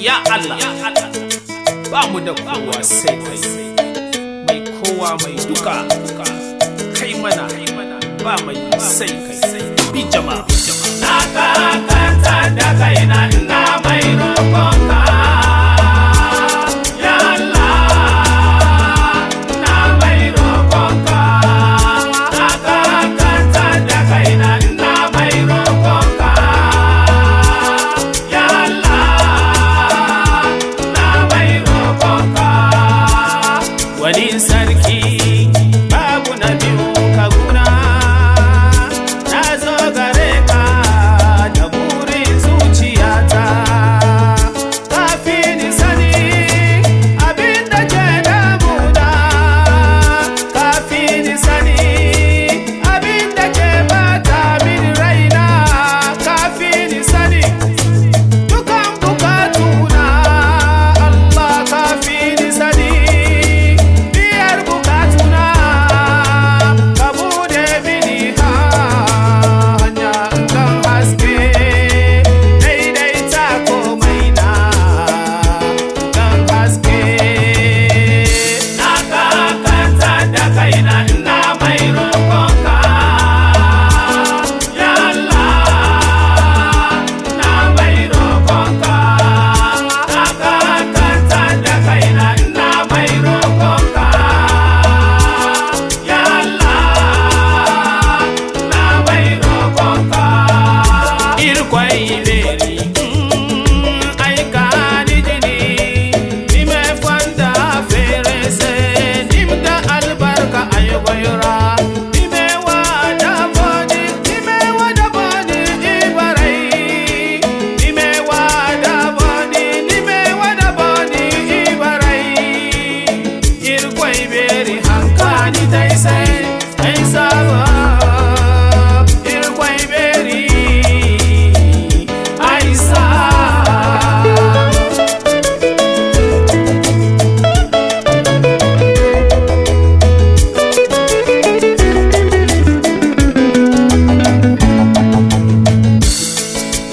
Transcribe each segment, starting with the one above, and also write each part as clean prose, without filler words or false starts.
ya Allah ba mu da kowa sai kai, mai kowa mai duka kai mana ba mai sai kai bi jama'a. Na kakanta da kaina ina mai roƙonka ya Allah, na mai roƙonka. Na kakanta da kaina ina mai roƙonka ya Allah, na mai roƙonka. Wani sarki babu na biyu ka guna, na zo gare ka da burin zuciyata. Kafi ni sani abin da ke damuna, kafi ni sani abin da ke bata min raina, kafi ni sani dukan bukatuna. Allah kafi ni sani biyar bukatuna, ka bude mini hanya kan haske, daidaita komai na kan haske. Na kakanta da kaina ina mai roƙonka ya Allah, na mai roƙonka. Na kakanta da kaina ina mai roƙonka ya Allah, na mai roƙonka. Irkwai beri aika ni jini, ni me fanda ferese, ni mda albarka ayogoyora, ni me wada boni ibarai, ni me wada boni ibarai. Irkwai beri hankani taise ai saba, irkwai beri ai saba.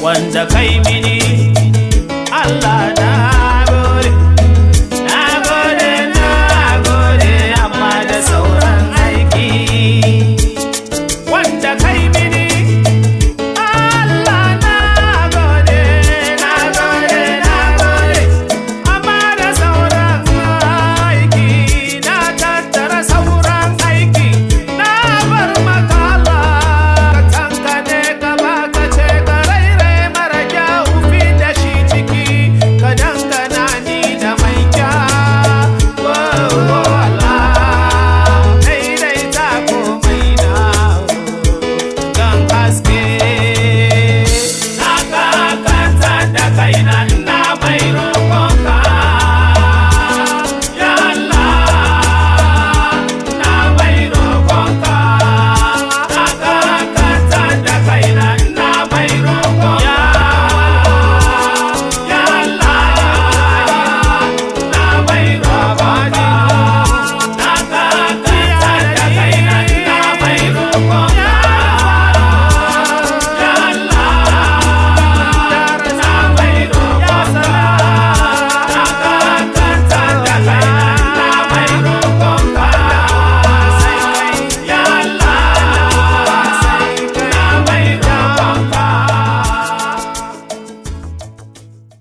Wanda kai mini Allah na